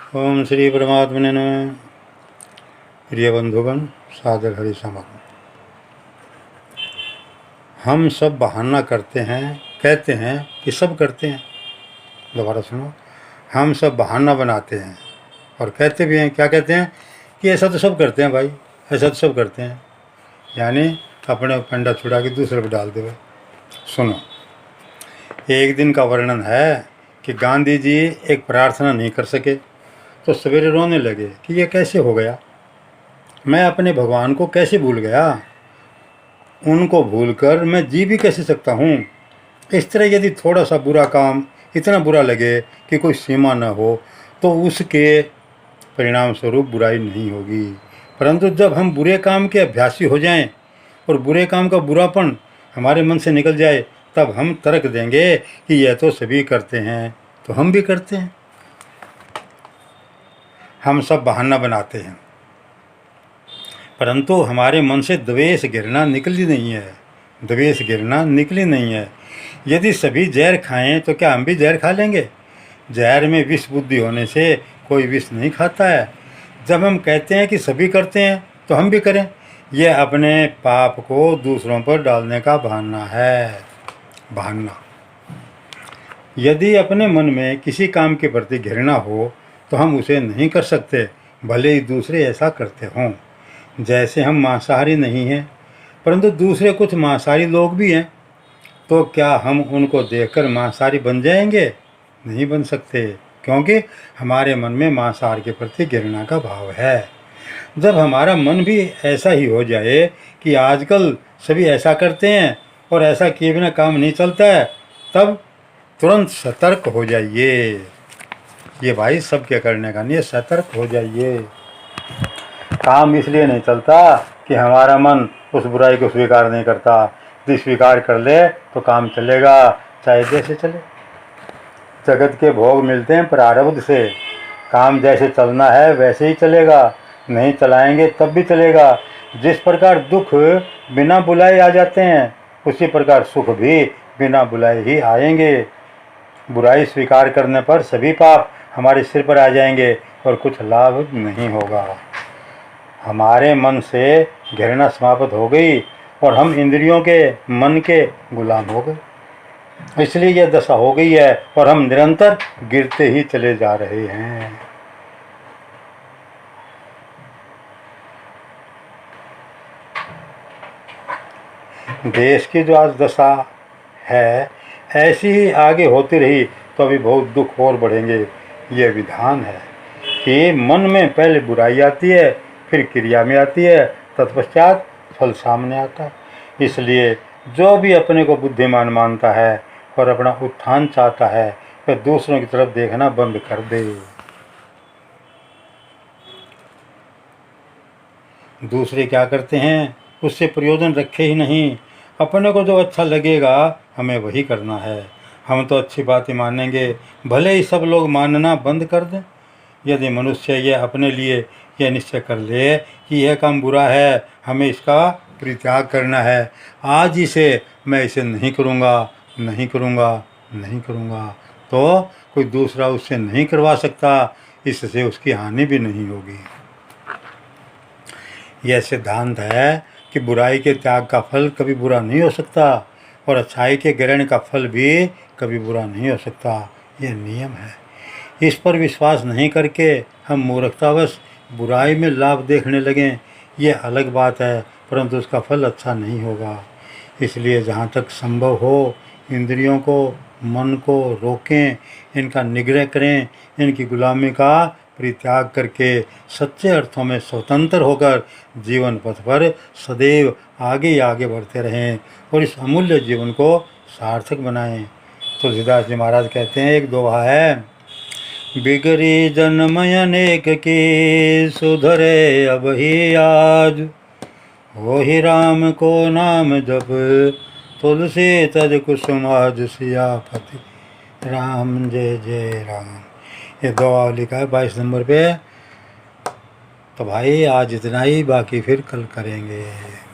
ओम श्री परमात्मने नमः। प्रिय बंधुगण, सादर हरि समागम। हम सब बहाना करते हैं, कहते हैं कि सब करते हैं। दोबारा सुनो, हम सब बहाना बनाते हैं और कहते भी हैं, क्या कहते हैं कि ऐसा तो सब करते हैं भाई, ऐसा तो सब करते हैं। यानी अपने पंडा छुड़ा के दूसरे पर डाल देवे। सुनो, एक दिन का वर्णन है कि गांधी जी एक प्रार्थना नहीं कर सके तो सवेरे रोने लगे कि ये कैसे हो गया, मैं अपने भगवान को कैसे भूल गया, उनको भूलकर मैं जी भी कैसे सकता हूँ। इस तरह यदि थोड़ा सा बुरा काम इतना बुरा लगे कि कोई सीमा न हो तो उसके परिणाम स्वरूप बुराई नहीं होगी। परंतु जब हम बुरे काम के अभ्यासी हो जाएं और बुरे काम का बुरापन हमारे मन से निकल जाए, तब हम तर्क देंगे कि यह तो सभी करते हैं, तो हम भी करते हैं। हम सब बहाना बनाते हैं, परंतु हमारे मन से द्वेष घृणा निकली नहीं है। द्वेष घृणा निकली नहीं है। यदि सभी जहर खाएं तो क्या हम भी जहर खा लेंगे? जहर में विष बुद्धि होने से कोई विष नहीं खाता है। जब हम कहते हैं कि सभी करते हैं तो हम भी करें, यह अपने पाप को दूसरों पर डालने का बहाना है। बहाना। यदि अपने मन में किसी काम के प्रति घृणा हो तो हम उसे नहीं कर सकते, भले ही दूसरे ऐसा करते हों। जैसे हम मांसाहारी नहीं हैं, परंतु दूसरे कुछ मांसाहारी लोग भी हैं, तो क्या हम उनको देखकर मांसाहारी बन जाएंगे? नहीं बन सकते, क्योंकि हमारे मन में मांसाहार के प्रति घृणा का भाव है। जब हमारा मन भी ऐसा ही हो जाए कि आजकल सभी ऐसा करते हैं और ऐसा किए बिना काम नहीं चलता है, तब तुरंत सतर्क हो जाइए। ये भाई सब क्या करने का नहीं है, सतर्क हो जाइए। काम इसलिए नहीं चलता कि हमारा मन उस बुराई को स्वीकार नहीं करता। यदि स्वीकार कर ले तो काम चलेगा, चाहे जैसे चले। जगत के भोग मिलते हैं प्रारब्ध से, काम जैसे चलना है वैसे ही चलेगा। नहीं चलाएंगे तब भी चलेगा। जिस प्रकार दुख बिना बुलाए आ जाते हैं, उसी प्रकार सुख भी बिना बुलाए ही आएंगे। बुराई स्वीकार करने पर सभी पाप हमारे सिर पर आ जाएंगे और कुछ लाभ नहीं होगा। हमारे मन से घृणा समाप्त हो गई और हम इंद्रियों के, मन के गुलाम हो गए। इसलिए यह दशा हो गई है और हम निरंतर गिरते ही चले जा रहे हैं। देश की जो आज दशा है, ऐसी ही आगे होती रही तो अभी बहुत दुख और बढ़ेंगे। यह विधान है कि मन में पहले बुराई आती है, फिर क्रिया में आती है, तत्पश्चात फल सामने आता है। इसलिए जो भी अपने को बुद्धिमान मानता है और अपना उत्थान चाहता है, वह दूसरों की तरफ देखना बंद कर दे। दूसरे क्या करते हैं उससे प्रयोजन रखे ही नहीं। अपने को जो अच्छा लगेगा हमें वही करना है। हम तो अच्छी बातें मानेंगे, भले ही सब लोग मानना बंद कर दें। यदि मनुष्य यह अपने लिए यह निश्चय कर ले कि यह काम बुरा है, हमें इसका परित्याग करना है, आज ही से मैं इसे नहीं करूँगा, नहीं करूँगा, नहीं करूँगा, तो कोई दूसरा उससे नहीं करवा सकता। इससे उसकी हानि भी नहीं होगी। यह सिद्धांत है कि बुराई के त्याग का फल कभी बुरा नहीं हो सकता और अच्छाई के ग्रहण का फल भी कभी बुरा नहीं हो सकता। यह नियम है। इस पर विश्वास नहीं करके हम मूर्खतावश बुराई में लाभ देखने लगें, यह अलग बात है, परंतु उसका फल अच्छा नहीं होगा। इसलिए जहाँ तक संभव हो इंद्रियों को, मन को रोकें, इनका निग्रह करें, इनकी गुलामी का परित्याग करके सच्चे अर्थों में स्वतंत्र होकर जीवन पथ पर सदैव आगे आगे बढ़ते रहें और इस अमूल्य जीवन को सार्थक बनाएं। तुलसीदास जी महाराज कहते हैं, एक दोहा है, बिगड़ी जन्मय अनेक की, सुधरे अब ही आज, हो ही राम को नाम जप, तुलसी तज कुसुमाज, सियापति राम जय जय राम। ये दुआ लिखा है 22 नंबर पे। तो भाई आज इतना ही, बाकी फिर कल करेंगे।